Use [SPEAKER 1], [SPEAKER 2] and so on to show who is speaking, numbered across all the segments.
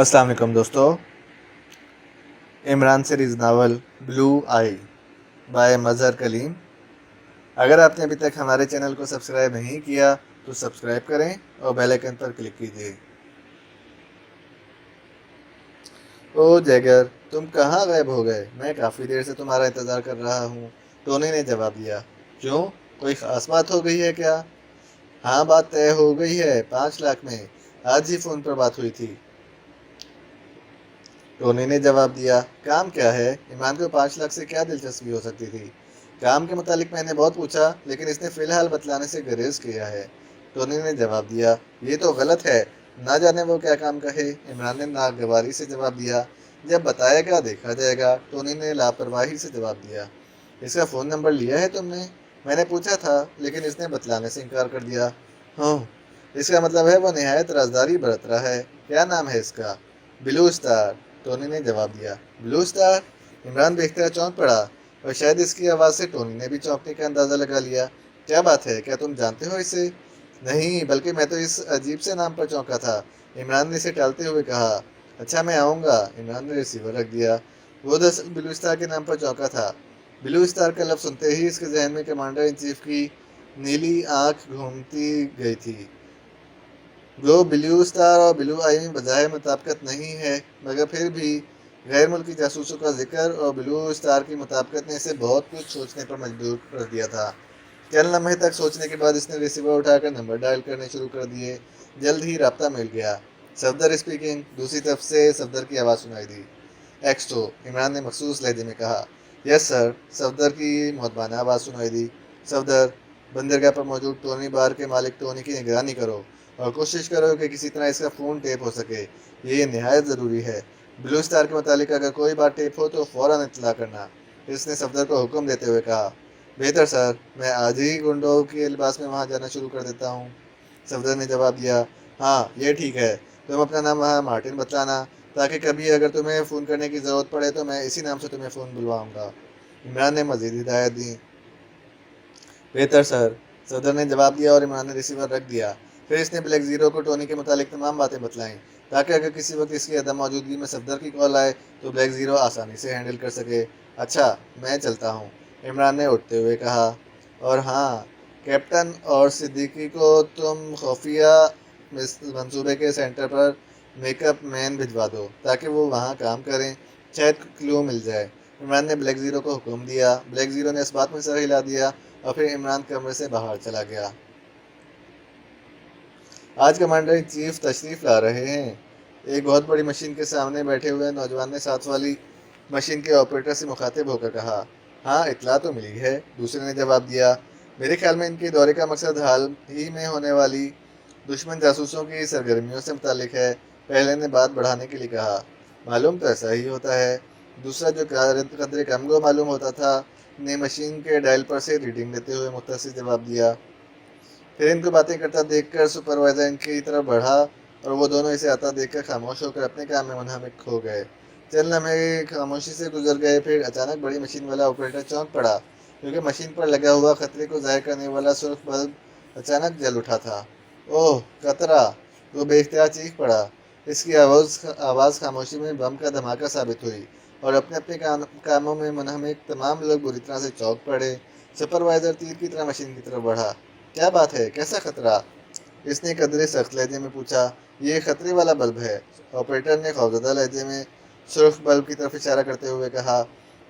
[SPEAKER 1] अस्सलाम वालेकुम दोस्तों। इमरान सीरीज़ नावल ब्लू आई बाय मज़हर कलीम। अगर आपने अभी तक हमारे चैनल को सब्सक्राइब नहीं किया तो सब्सक्राइब करें और बेल आइकन पर क्लिक कीजिए। ओ जैगर, तुम कहाँ गायब हो गए? मैं काफ़ी देर से तुम्हारा इंतज़ार कर रहा हूँ, टोनी ने जवाब दिया। क्यों, कोई ख़ास बात हो गई है क्या? हाँ, बात तय हो गई है, 5 लाख में। आज ही फ़ोन पर बात हुई थी, टोनी ने जवाब दिया। काम क्या है? इमरान को 5 लाख से क्या दिलचस्पी हो सकती थी? काम के मुतालिक मैंने बहुत पूछा, लेकिन इसने फ़िलहाल बतलाने से गुरेज किया है, टोनी ने जवाब दिया। ये तो गलत है, ना जाने वो क्या काम कहे, इमरान ने नागवारी से जवाब दिया। जब बताएगा देखा जाएगा, टोनी ने लापरवाही से जवाब दिया। इसका फ़ोन नंबर लिया है तुमने? मैंने पूछा था, लेकिन इसने बतलाने से इनकार कर दिया। हाँ, इसका मतलब है वो नहायत राजदारी बरत रहा है। क्या नाम है इसका? ब्लू स्टार, टोनी ने जवाब दिया। Blue star? इमरान देखते चौंक पड़ा, और शायद इसकी आवाज़ से टोनी ने भी चौंकने का अंदाज़ा लगा लिया। क्या बात है, क्या तुम जानते हो इसे? नहीं, बल्कि मैं तो इस अजीब से नाम पर चौंका था, इमरान ने इसे टालते हुए कहा। अच्छा, मैं आऊँगा, इमरान ने रिसीवर रख दिया। वो दरअसल ब्लू स्टार के नाम पर चौंका था। ब्लू स्टार का लफ्ज़ सुनते ही इसके जहन में कमांडर इन चीफ की नीली आंख घूमती गई थी। जो ब्लू स्टार और ब्लू आई में बजाय मुताबिकत नहीं है, मगर फिर भी गैर मुल्की जासूसों का जिक्र और ब्लू स्टार की मुताबिकत ने इसे बहुत कुछ सोचने पर मजबूर कर दिया था। चंद लम्हे तक सोचने के बाद इसने रिसीवर उठाकर नंबर डायल करने शुरू कर दिए। जल्द ही राब्ता मिल गया। सफदर स्पीकिंग, दूसरी तरफ से सफदर की आवाज़ सुनाई दी। एक्सटो, इमरान ने मखसूस लहजे में कहा। यस सर, सफदर की मुहतबाना आवाज़ सुनाई दी। सफदर, बंदरगाह पर मौजूद टोनी बार के मालिक टोनी की निगरानी करो और कोशिश करो कि किसी तरह इसका फ़ोन टेप हो सके। ये नहायत ज़रूरी है। ब्लू स्टार के मुतालिक अगर कोई बात टेप हो तो फ़ौरन इत्तला करना, इसने सफदर को हुक्म देते हुए कहा। बेहतर सर, मैं आज ही गुंडों के लिबास में वहाँ जाना शुरू कर देता हूँ, सफदर ने जवाब दिया। हाँ, ये ठीक है, तुम अपना नाम वहाँ मार्टिन बतलाना, ताकि कभी अगर तुम्हें फ़ोन करने की ज़रूरत पड़े तो मैं इसी नाम से तुम्हें फ़ोन बुलवाऊँगा, इमरान ने मज़ीद हिदायत दी। बेहतर सर, सफदर ने जवाब दिया और इमरान ने रिसीवर रख दिया। फिर इसने ब्लैक ज़ीरो को टोनी के मुतालिक तमाम बातें बतलाईं, ताकि अगर किसी वक्त इसकी अदम मौजूदगी में सफदर की कॉल आए तो ब्लैक ज़ीरो आसानी से हैंडल कर सके। अच्छा, मैं चलता हूँ, इमरान ने उठते हुए कहा। और हाँ, कैप्टन और सिद्दीकी को तुम खुफिया मंसूबे के सेंटर पर मेकअप मैन भिजवा दो, ताकि वो वहाँ काम करें, शायद क्लू मिल जाए, इमरान ने ब्लैक ज़ीरो को हुक्म दिया। ब्लैक ज़ीरो ने इस बात में सर हिला दिया और फिर इमरान कमरे से बाहर चला गया। आज कमांडर इन चीफ तशरीफ़ ला रहे हैं, एक बहुत बड़ी मशीन के सामने बैठे हुए नौजवान ने साथ वाली मशीन के ऑपरेटर से मुखातिब होकर कहा। हाँ, इतला तो मिली है, दूसरे ने जवाब दिया। मेरे ख्याल में इनके दौरे का मकसद हाल ही में होने वाली दुश्मन जासूसों की सरगर्मियों से मुतालिक है, पहले ने बात बढ़ाने के लिए कहा। मालूम तो ऐसा ही होता है, दूसरा जो कदरे कम को मालूम होता था ने मशीन के डायल पर से रीडिंग लेते हुए मुख्तसर जवाब दिया। फिर इनको बातें करता देखकर सुपरवाइजर इनकी तरफ बढ़ा और वो दोनों इसे आता देखकर खामोश होकर अपने काम में मुनहमिक हो गए। चंद लम्हे खामोशी से गुजर गए, फिर अचानक बड़ी मशीन वाला ऑपरेटर चौंक पड़ा, क्योंकि मशीन पर लगा हुआ खतरे को जाहिर करने वाला सुर्ख बल्ब अचानक जल उठा था। ओह, खतरा! वो बेख्तियार चीख पड़ा। इसकी आवाज़ खामोशी में बम का धमाका साबित हुई और अपने अपने कामों में मुनहमिक तमाम लोग बुरी तरह से चौंक पड़े। सुपरवाइजर तीर की तरह मशीन की तरफ बढ़ा। क्या बात है, कैसा खतरा? इसने कदरे सख्त लहजे में पूछा। ये खतरे वाला बल्ब है, ऑपरेटर ने खौफजदा लहजे में सुर्ख बल्ब की तरफ इशारा करते हुए कहा।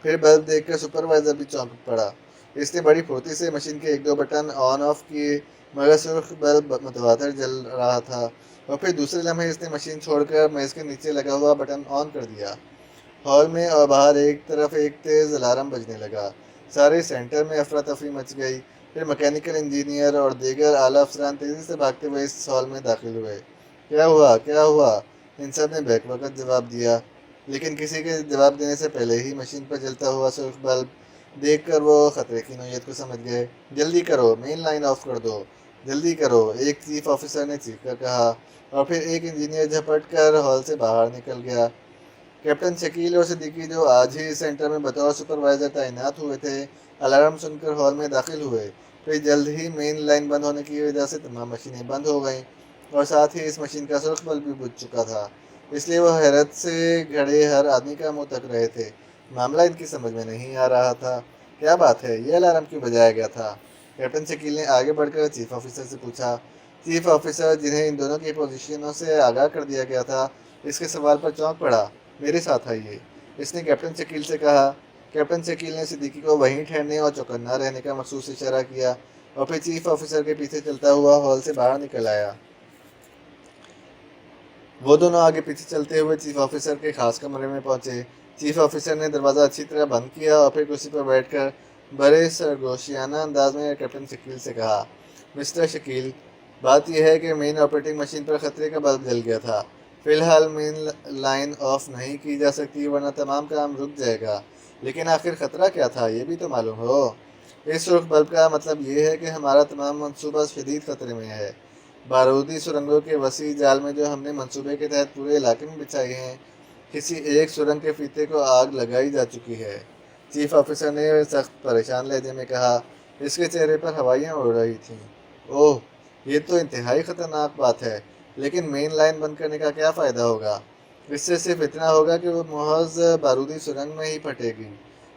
[SPEAKER 1] फिर बल्ब देखकर सुपरवाइजर भी चौंक पड़ा। इसने बड़ी फुर्ती से मशीन के एक दो बटन ऑन ऑफ किए, मगर सुर्ख बल्ब मुतवातर जल रहा था, और फिर दूसरे लम्हे इसने मशीन छोड़कर मेज के नीचे लगा हुआ बटन ऑन कर दिया। हॉल में और बाहर एक तरफ एक तेज़ अलार्म बजने लगा। सारे सेंटर में अफरा तफरी मच गई। फिर मैकेनिकल इंजीनियर और दीगर आला अफसरान तेज़ी से भागते हुए इस हॉल में दाखिल हुए। क्या हुआ, क्या हुआ? इन सब ने बैक वक़्त जवाब दिया, लेकिन किसी के जवाब देने से पहले ही मशीन पर जलता हुआ सुर्ख बल्ब देखकर वो ख़तरे की नौयत को समझ गए। जल्दी करो, मेन लाइन ऑफ कर दो, जल्दी करो, एक चीफ ऑफिसर ने चीख कर कहा, और फिर एक इंजीनियर झपट कर हॉल से बाहर निकल गया। कैप्टन शकील और सिद्दीकी, जो आज ही सेंटर में बतौर सुपरवाइज़र तैनात हुए थे, अलार्म सुनकर हॉल में दाखिल हुए। फिर जल्द ही मेन लाइन बंद होने की वजह से तमाम मशीनें बंद हो गईं और साथ ही इस मशीन का सुर्ख बल्ब भी बुझ चुका था। اس لیے وہ حیرت سے گھڑے ہر آدمی کا منہ تک رہے تھے۔ معاملہ ان کی سمجھ میں نہیں آ رہا تھا۔ کیا بات ہے، یہ الارم کیوں بجایا گیا تھا؟ کیپٹن شکیل نے آگے بڑھ کر چیف آفیسر سے پوچھا۔ چیف آفیسر، جنہیں ان دونوں کی پوزیشنوں سے آگاہ کر دیا گیا تھا، اس کے سوال پر چونک پڑا۔ میرے ساتھ آئیے، اس نے کیپٹن شکیل سے کہا۔ کیپٹن شکیل نے صدیقی کو وہیں ٹھہرنے اور چوکنا رہنے کا مخصوص اشارہ کیا اور پھر چیف آفیسر کے پیچھے چلتا ہوا ہال سے باہر نکل آیا۔ وہ دونوں آگے پیچھے چلتے ہوئے چیف آفیسر کے خاص کمرے میں پہنچے۔ چیف آفیسر نے دروازہ اچھی طرح بند کیا اور پھر کرسی پر بیٹھ کر بڑے سرگوشیانہ انداز میں کیپٹن شکیل سے کہا۔ مسٹر شکیل، بات یہ ہے کہ مین آپریٹنگ مشین پر خطرے کا بلب جل گیا تھا۔ فی الحال مین لائن آف نہیں کی جا سکتی ورنہ تمام کام رک جائے گا، لیکن آخر خطرہ کیا تھا یہ بھی تو معلوم ہو۔ اس سرخ بلب کا مطلب یہ ہے کہ ہمارا تمام منصوبہ شدید خطرے میں ہے۔ بارودی سرنگوں کے وسیع جال میں جو ہم نے منصوبے کے تحت پورے علاقے میں بچھائی ہیں، کسی ایک سرنگ کے فیتے کو آگ لگائی جا چکی ہے۔ چیف آفیسر نے سخت پریشان لہجے میں کہا۔ اس کے چہرے پر ہوائیاں اڑ رہی تھیں۔ اوہ، یہ تو انتہائی خطرناک بات ہے، لیکن مین لائن بند کرنے کا کیا فائدہ ہوگا؟ اس سے صرف اتنا ہوگا کہ وہ محض بارودی سرنگ میں ہی پھٹے گی،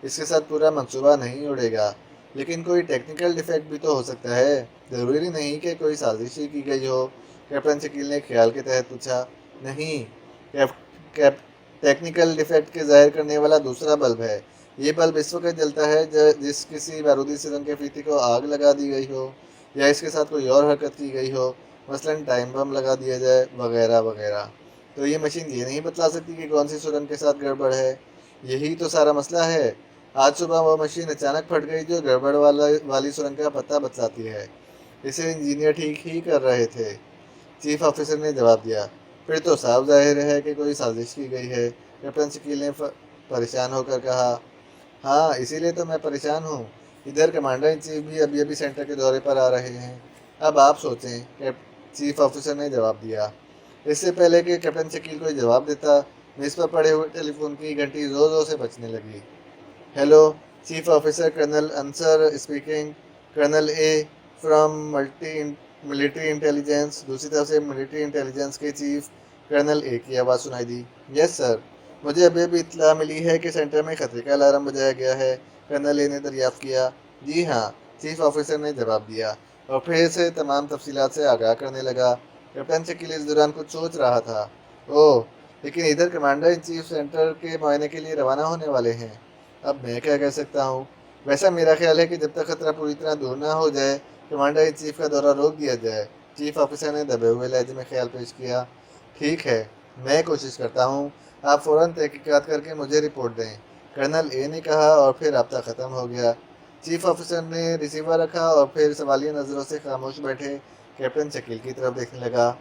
[SPEAKER 1] اس کے ساتھ پورا منصوبہ نہیں اڑے گا۔ لیکن کوئی ٹیکنیکل ڈیفیکٹ بھی تو ہو سکتا ہے، ضروری نہیں کہ کوئی سازش ہی کی گئی ہو، کیپٹن شکیل نے خیال کے تحت پوچھا۔ نہیں، ٹیکنیکل ڈیفیکٹ کے ظاہر کرنے والا دوسرا بلب ہے۔ یہ بلب اس وقت جلتا ہے جس کسی بارودی سرنگ کے فیتے کو آگ لگا دی گئی ہو یا اس کے ساتھ کوئی اور حرکت کی گئی ہو، مثلاً ٹائم بم لگا دیا جائے وغیرہ وغیرہ۔ تو یہ مشین یہ نہیں بتلا سکتی کہ کون سی سرنگ کے ساتھ گڑبڑ ہے؟ یہی تو سارا مسئلہ ہے۔ آج صبح وہ مشین اچانک پھٹ گئی جو گڑبڑ والی سرنگ کا پتہ بتلاتی ہے۔ اسے انجینئر ٹھیک ہی کر رہے تھے، چیف آفیسر نے جواب دیا۔ پھر تو صاف ظاہر ہے کہ کوئی سازش کی گئی ہے، کیپٹن شکیل نے پریشان ہو کر کہا۔ ہاں، اسی لیے تو میں پریشان ہوں۔ ادھر کمانڈر ان چیف بھی ابھی سینٹر کے دورے پر آ رہے ہیں۔ اب آپ سوچیں، چیف آفیسر نے جواب دیا۔ اس سے پہلے کہ کیپٹن شکیل کوئی جواب دیتا، میز پر پڑے ہوئے ٹیلی فون کی گھنٹی زور زور سے بجنے لگی۔ Hello, chief officer colonel Ansar speaking, colonel A from military intelligence. دوسری طرف سے ملٹری انٹیلیجنس کے چیف کرنل اے کی آواز سنائی دی۔ یس سر، مجھے ابھی بھی اطلاع ملی ہے کہ سینٹر میں خطرے کا الارم بجایا گیا ہے، کرنل اے نے دریافت کیا۔ جی ہاں، چیف آفیسر نے جواب دیا اور پھر سے تمام تفصیلات سے آگاہ کرنے لگا۔ کیپٹن شکیل اس دوران کچھ سوچ رہا تھا۔ اوہ، لیکن ادھر کمانڈر ان چیف سینٹر کے معائنے کے لیے روانہ ہونے والے ہیں۔ اب میں کیا کہہ سکتا ہوں؟ ویسا میرا خیال ہے کہ جب تک خطرہ پوری طرح دور نہ ہو جائے، کمانڈر ان چیف کا دورہ روک دیا جائے۔ چیف آفیسر نے دبے ہوئے لہجے میں خیال پیش کیا۔ ٹھیک ہے، میں کوشش کرتا ہوں۔ آپ فوراً تحقیقات کر کے مجھے رپورٹ دیں، کرنل اے نے کہا اور پھر رابطہ ختم ہو گیا۔ چیف آفیسر نے ریسیور رکھا اور پھر سوالیہ نظروں سے خاموش بیٹھے کیپٹن شکیل کی طرف دیکھنے لگا۔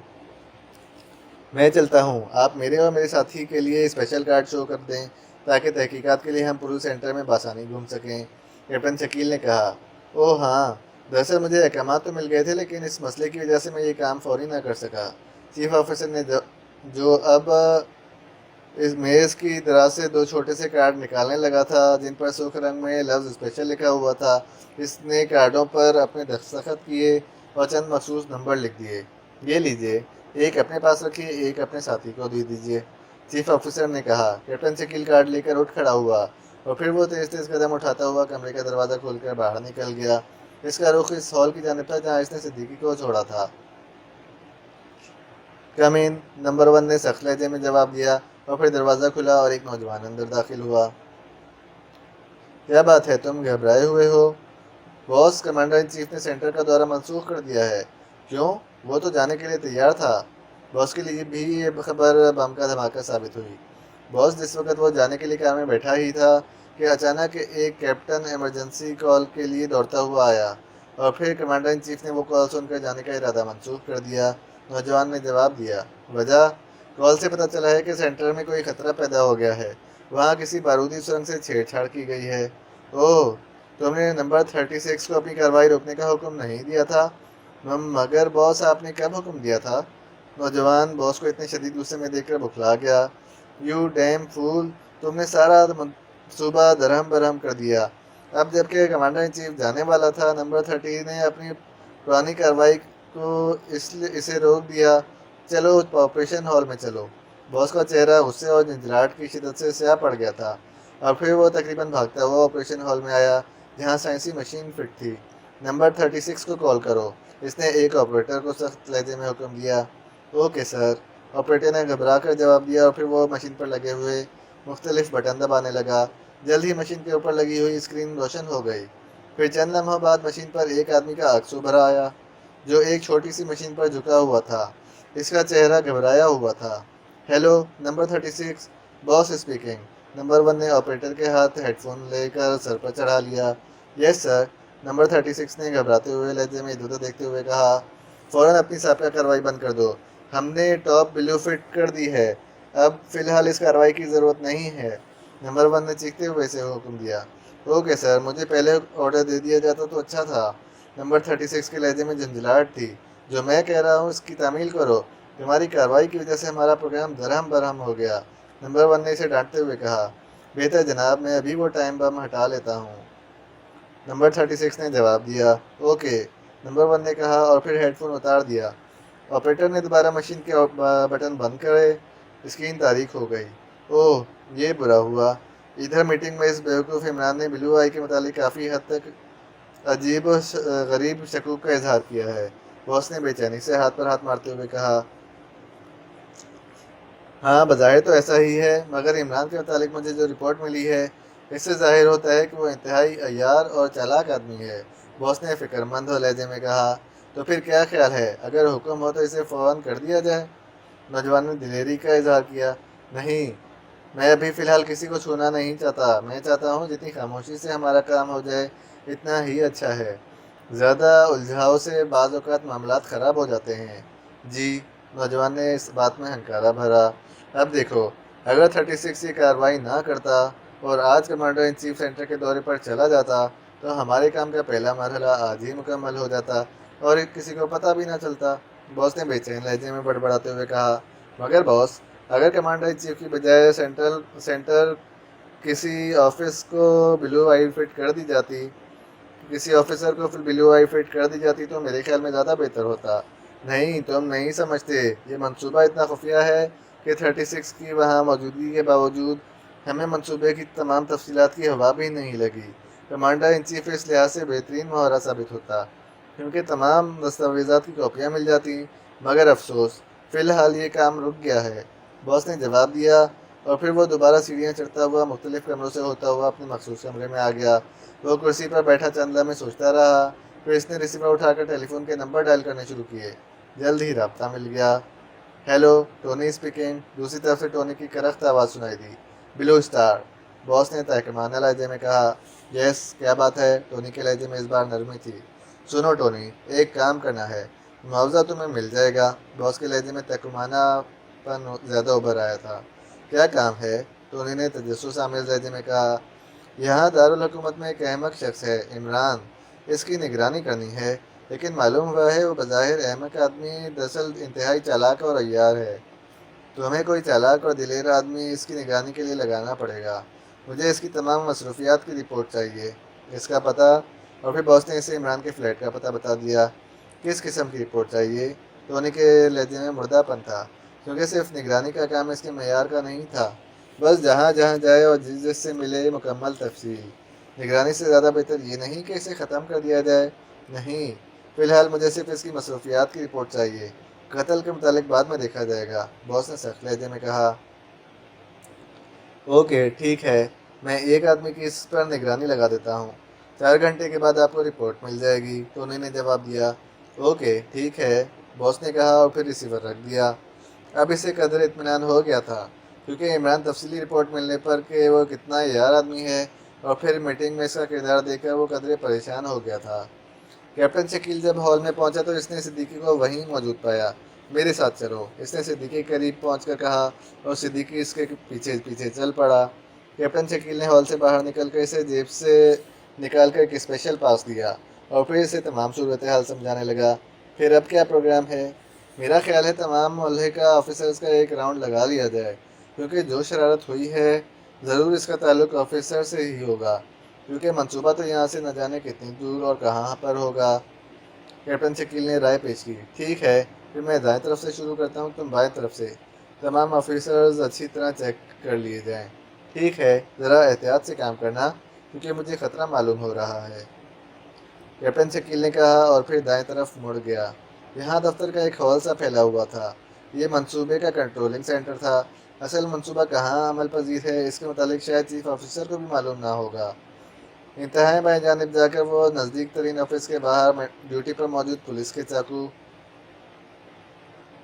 [SPEAKER 1] میں چلتا ہوں، آپ میرے اور میرے ساتھی کے لیے اسپیشل کارڈ شو کر دیں تاکہ تحقیقات کے لیے ہم پورے سینٹر میں بآسانی گھوم سکیں، کیپٹن شکیل نے کہا۔ اوہ ہاں، دراصل مجھے احکامات تو مل گئے تھے لیکن اس مسئلے کی وجہ سے میں یہ کام فوری نہ کر سکا۔ چیف آفیسر نے جو اب اس میز کی دراز سے دو چھوٹے سے کارڈ نکالنے لگا تھا جن پر سرخ رنگ میں لفظ اسپیشل لکھا ہوا تھا، اس نے کارڈوں پر اپنے دستخط کیے اور چند مخصوص نمبر لکھ دیے۔ یہ لیجئے، ایک اپنے پاس رکھیے، ایک اپنے ساتھی کو دے دیجئے، چیف آفیسر نے کہا۔ کیپٹن شکیل کارڈ لے کر اٹھ کھڑا ہوا اور پھر وہ تیز تیز قدم اٹھاتا ہوا کمرے کا دروازہ کھول کر باہر نکل گیا۔ اس کا رخ اس ہال کی جانب تھا جہاں اس نے صدیقی کو چھوڑا تھا۔ کم ان، نمبر 1 نے سخت لہجے میں جواب دیا اور پھر دروازہ کھلا اور ایک نوجوان اندر داخل ہوا۔ کیا بات ہے، تم گھبرائے ہوئے ہو؟ باس، کمانڈر ان چیف نے سینٹر کا دورہ منسوخ کر دیا ہے۔ کیوں؟ وہ تو جانے کے لیے تیار تھا۔ باس کے لیے بھی یہ خبر بم کا دھماکہ ثابت ہوئی۔ باس، جس وقت وہ جانے کے لیے کار میں بیٹھا ہی تھا کہ اچانک ایک کیپٹن ایمرجنسی کال کے لیے دوڑتا ہوا آیا اور پھر کمانڈر ان چیف نے وہ کال سن کر جانے کا ارادہ منسوخ کر دیا، نوجوان نے جواب دیا۔ وجہ؟ کال سے پتہ چلا ہے کہ سینٹر میں کوئی خطرہ پیدا ہو گیا ہے، وہاں کسی بارودی سرنگ سے چھیڑ چھاڑ کی گئی ہے۔ اوہ، تم نے نمبر 36 کو اپنی کارروائی روکنے کا حکم نہیں دیا تھا؟ مگر باس، آپ نے کب حکم دیا تھا؟ نوجوان باس کو اتنے شدید غصے میں دیکھ کر بکھلا گیا۔ یو ڈیم فول، تم نے سارا منصوبہ درہم برہم کر دیا۔ اب جب کہ کمانڈر ان چیف جانے والا تھا، نمبر 30 نے اپنی پرانی کارروائی کو اسے روک دیا۔ چلو آپریشن ہال میں چلو۔ बॉस का चेहरा गुस्से और झंझलाहट की शिद्दत से स्याह पड़ गया था और फिर वो तकरीबन भागता हुआ ऑपरेशन हॉल में आया जहाँ साइंसी मशीन फिट थी। नंबर 36 को कॉल करो, इसने एक ऑपरेटर को सख्त लहजे में हुक्म दिया। ओके सर, ऑपरेटर ने घबरा कर जवाब दिया और फिर वो मशीन पर लगे हुए मुख्तलिफ बटन दबाने लगा। जल्द ही मशीन के ऊपर लगी हुई स्क्रीन रोशन हो गई। फिर चंद लम्हों बाद मशीन पर एक आदमी का अक्स उभर आया जो एक छोटी सी मशीन पर झुका हुआ था। इसका चेहरा घबराया हुआ था। Hello, number 36, boss speaking. Number 1 ने ऑपरेटर के हाथ हेडफोन लेकर सर पर चढ़ा लिया। यस सर, नंबर 36 ने घबराते हुए लहजे में इधर उधर देखते हुए कहा। फ़ौरन अपनी साबिक़ा कार्रवाई बंद कर दो, हमने टॉप ब्लू फिट कर दी है, अब फ़िलहाल इस कार्रवाई की ज़रूरत नहीं है। नंबर 1 ने चीखते हुए से हुक्म दिया। ओके सर, मुझे पहले ऑर्डर दे दिया जाता तो अच्छा था। नंबर 36 के लहजे में झंझलाहट थी। जो मैं कह रहा हूँ उसकी तामील करो, तुम्हारी कार्रवाई की वजह से हमारा प्रोग्राम दरहम बरहम हो गया। नंबर 1 ने इसे डांटते हुए कहा। बेहतर जनाब, मैं अभी वो टाइम बम हटा लेता हूँ, नंबर 36 ने जवाब दिया। ओके, नंबर 1 ने कहा और फिर हेडफोन उतार दिया। ऑपरेटर ने दोबारा मशीन के बटन बंद करे। स्क्रीन तारीख हो गई। ओह, ये बुरा हुआ। इधर मीटिंग में इस बेवकूफ़ इमरान ने ब्लू आई के मुतालिक काफ़ी हद तक अजीब और गरीब शकूक का इजहार किया है। बॉस ने बेचैनी से हाथ पर हाथ मारते हुए कहा। हाँ, बज़ाहिर तो ऐसा ही है, मगर इमरान के मुतालिक मुझे जो रिपोर्ट मिली है इससे ज़ाहिर होता है कि वो इंतहाई अय्यार और चालाक आदमी है। बॉस ने फ़िक्रमंद हो लहजे में कहा। तो फिर क्या ख्याल है, अगर हुक्म हो तो इसे फ़ौरन कर दिया जाए? नौजवान ने दिलेरी का इजहार किया। नहीं, मैं अभी फ़िलहाल किसी को छूना नहीं चाहता। मैं चाहता हूँ जितनी खामोशी से हमारा काम हो जाए इतना ही अच्छा है। ज़्यादा उलझाव से बाज़ औक़ात मामलात ख़राब हो जाते हैं। जी, नौजवान ने इस बात में हंकारा भरा। अब देखो, अगर 36 ये कार्रवाई ना करता और आज कमांडर इन चीफ सेंटर के दौरे पर चला जाता तो हमारे काम का पहला मरहला आज ही मुकम्मल हो जाता और किसी को पता भी ना चलता। बॉस ने बेचैन लहजे में बड़बड़ाते हुए कहा। मगर बॉस, अगर कमांडर इन चीफ की बजाय सेंटर किसी ऑफिस को ब्लू आई फिट कर दी जाती किसी ऑफिसर को फिर ब्लू आई फिट कर दी जाती तो मेरे ख्याल में ज़्यादा बेहतर होता। नहीं, तुम नहीं समझते, ये मंसूबा इतना खुफिया है कि 36 की वहाँ मौजूदगी के बावजूद हमें मंसूबे की तमाम तफसीलात की हवा भी नहीं लगी। कमांडर इन चीफ इस लिहाज से बेहतरीन महारा साबित होता क्योंकि तमाम दस्तावेज़ात की कॉपियाँ मिल जाती। मगर अफसोस, फ़िलहाल ये काम रुक गया है, बॉस ने जवाब दिया और फिर वो दोबारा सीढ़ियाँ चढ़ता हुआ मुख्तलिफ कमरों से होता हुआ अपने मखसूस कमरे में आ गया। वो कुर्सी पर बैठा चंद लम्हे सोचता रहा। फिर इसने रिसीवर उठाकर टेलीफोन के नंबर डायल करने शुरू किए। जल्द ही राब्ता मिल गया। Hello, Tony speaking. दूसरी तरफ से टोनी की करख्त आवाज़ सुनाई दी। ब्लू स्टार, बॉस ने तहकमाना लहजे में कहा। यस, क्या बात है? टोनी के लहजे में इस बार नरमी थी। सुनो टोनी, एक काम करना है, मुआवजा तुम्हें मिल जाएगा। बॉस के लहजे में तहकमानापन ज़्यादा उभर आया था। क्या काम है? टोनी ने तजस्सुस आमेज़ लहजे में कहा। यहाँ दारुल हुकूमत में एक अहमक शख्स है, इमरान, इसकी निगरानी करनी है। लेकिन मालूम हुआ है वो बज़ाहिर अहमक आदमी दरअसल इंतहाई चालाक और अय्यार है। तुम्हें कोई चालाक और दिलेर आदमी इसकी निगरानी के लिए लगाना पड़ेगा। मुझे इसकी तमाम मसरूफियात की रिपोर्ट चाहिए, इसका पता। और फिर बॉस ने इसे इमरान के फ्लैट का पता बता दिया। किस किस्म की रिपोर्ट चाहिए? टोनी के लहजे में मुर्दापन था क्योंकि सिर्फ निगरानी का काम इसके मयार का नहीं था। बस जहाँ जहाँ जाए और जिस जिससे मिले मुकम्मल तफसील। निगरानी से ज़्यादा बेहतर ये नहीं कि इसे ख़त्म कर दिया जाए। नहीं, फ़िलहाल मुझे सिर्फ इसकी मसरूफियात की रिपोर्ट चाहिए। कत्ल के मुतालिक बाद में देखा जाएगा, बॉस ने सख्त लहजे में कहा। ओके, ठीक है, मैं एक आदमी की इस पर निगरानी लगा देता हूँ। 4 घंटे के बाद आपको रिपोर्ट मिल जाएगी, टोनी ने जवाब दिया। ओके, ठीक है, बॉस ने कहा और फिर रिसीवर रख दिया। अब इसे कदर इत्मीनान हो गया था क्योंकि इमरान तफसीली रिपोर्ट मिलने पर कि वो कितना यार आदमी है और फिर मीटिंग में इसका किरदार देखकर वो कदरे परेशान हो गया था। कैप्टन शकील जब हॉल में पहुंचा तो इसने सिद्दीकी को वहीं मौजूद पाया। मेरे साथ चलो, इसने सिद्दीकी के करीब पहुंचकर कहा और सिद्दीकी इसके पीछे पीछे चल पड़ा। कैप्टन शकील ने हॉल से बाहर निकल कर इसे जेब से निकाल कर एक स्पेशल पास दिया और फिर इसे तमाम सूरत हाल समझाने लगा। फिर अब क्या प्रोग्राम है? मेरा ख्याल है तमाम मोहल्ले का ऑफिसर्स का एक राउंड लगा लिया जाए क्योंकि जो शरारत हुई है ज़रूर इसका ताल्लुक ऑफिसर से ही होगा क्योंकि मंसूबा तो यहाँ से न जाने कितनी दूर और कहाँ पर होगा। कैप्टन शकील ने राय पेश की। ठीक है, फिर मैं दाएं तरफ से शुरू करता हूँ, तुम बाएं तरफ से। तमाम ऑफिसर्स अच्छी तरह चेक कर लिए जाएं। ठीक है, ज़रा एहतियात से काम करना क्योंकि मुझे ख़तरा मालूम हो रहा है, कैप्टन शकील ने कहा और फिर दाएं तरफ मुड़ गया। यहाँ दफ्तर का एक हॉल सा फैला हुआ था। ये मंसूबे का कंट्रोलिंग सेंटर था। असल मंसूबा कहाँ अमल पजीर है, इसके मुतालिक शायद चीफ ऑफिसर को भी मालूम ना होगा। इंतहाई बाएं जानिब जाकर वो नज़दीक तरीन ऑफिस के बाहर ड्यूटी पर मौजूद पुलिस के चाकू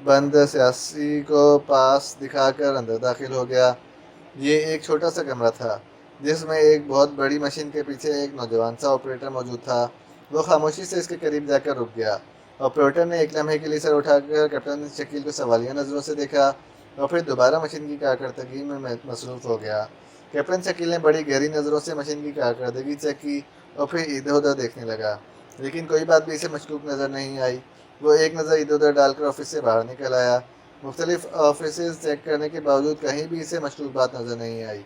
[SPEAKER 1] बंद सियासी को पास दिखाकर अंदर दाखिल हो गया। ये एक छोटा सा कमरा था जिसमें एक बहुत बड़ी मशीन के पीछे एक नौजवान सा ऑपरेटर मौजूद था। वो खामोशी से इसके करीब जाकर रुक गया। ऑपरेटर ने एक लम्हे के लिए सर उठाकर कैप्टन शकील को सवालिया नज़रों से देखा और फिर दोबारा मशीन की कारकर्दगी में मसरूफ़ हो गया। कैप्टन शकील ने बड़ी गहरी नज़रों से मशीन की कारकर्दगी चेक की और फिर इधर उधर देखने लगा, लेकिन कोई बात भी इसे मशकूक नज़र नहीं आई। वो एक नज़र इधर उधर डालकर ऑफिस से बाहर निकल आया। मुख्तलिफ ऑफिस चेक करने के बावजूद कहीं भी इसे मशकूक बात नज़र नहीं आई।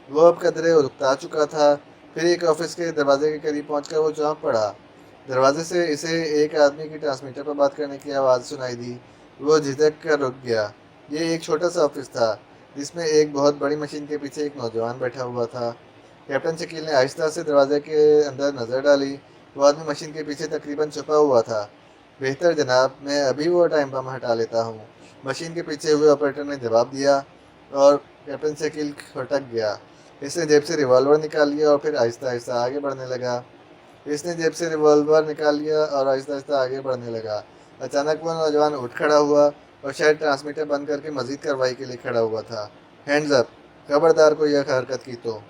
[SPEAKER 1] वो अब कदरे उकता चुका था। फिर एक ऑफिस के दरवाजे के करीब पहुंचकर वो चौंक पड़ा। दरवाजे से इसे एक आदमी की ट्रांसमीटर पर बात करने की आवाज़ सुनाई दी। वो झिझक कर रुक गया। ये एक छोटा सा ऑफिस था जिसमें एक बहुत बड़ी मशीन के पीछे एक नौजवान बैठा हुआ था। कैप्टन शकील ने आहिस्ता से दरवाजे के अंदर नज़र डाली। वो आदमी मशीन के पीछे तकरीबन छुपा हुआ था। बेहतर जनाब, मैं अभी वो टाइम बम हटा लेता हूँ, मशीन के पीछे हुए ऑपरेटर ने जवाब दिया और कैप्टन शकील खटक गया। इसने जेब से रिवॉल्वर निकाल लिया और फिर आहिस्ता आहिस्ता आगे बढ़ने लगा। अचानक वो नौजवान उठ खड़ा हुआ और शायद ट्रांसमीटर बंद करके मजीद कार्रवाई के लिए खड़ा हुआ था। हैंड्स अप, खबरदार को यह हरकत की तो।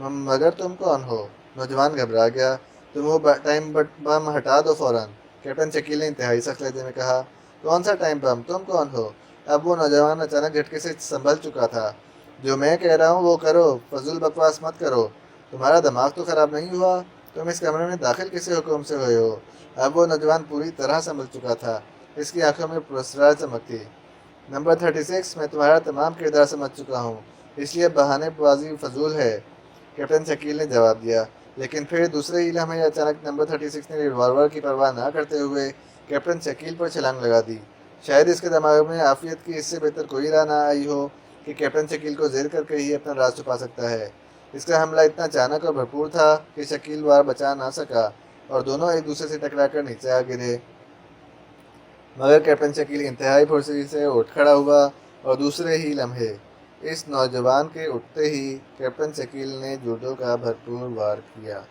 [SPEAKER 1] मगर तुम कौन हो? नौजवान घबरा गया। तुम वो टाइम बम हटा दो फौरन, कैप्टन शकील ने इंतहाई सख्त लहजे में कहा। कौन सा टाइम बम? तुम कौन हो? अब वो नौजवान अचानक झटके से संभल चुका था। जो मैं कह रहा हूँ वो करो, फजूल बकवास मत करो। तुम्हारा दिमाग तो ख़राब नहीं हुआ? तुम इस कमरे में दाखिल किसी हुक्म से हुए हो? अब वो नौजवान पूरी तरह संभल चुका था। इसकी आंखों में पुरस्कार चमक थी। नंबर 36, मैं तुम्हारा तमाम किरदार समझ चुका हूँ, इसलिए बहानेबाजी फजूल है, कैप्टन शकील ने जवाब दिया। लेकिन फिर दूसरे ही लम्हे अचानक नंबर 36 ने रिवॉल्वर की परवाह ना करते हुए कैप्टन शकील पर छलांग लगा दी। शायद इसके दिमाग में आफियत की इससे बेहतर कोई राह ना आई हो कि कैप्टन शकील को जेर करके ही अपना राज छुपा सकता है। इसका हमला इतना अचानक और भरपूर था कि शकील वार बचा ना सका और दोनों एक दूसरे से टकराकर नीचे आ गिरे। मगर कैप्टन शकील इंतहाई फुर्सती से उठ खड़ा हुआ और दूसरे ही लम्हे इस नौजवान के उठते ही कैप्टन शकील ने जूडो का भरपूर वार किया।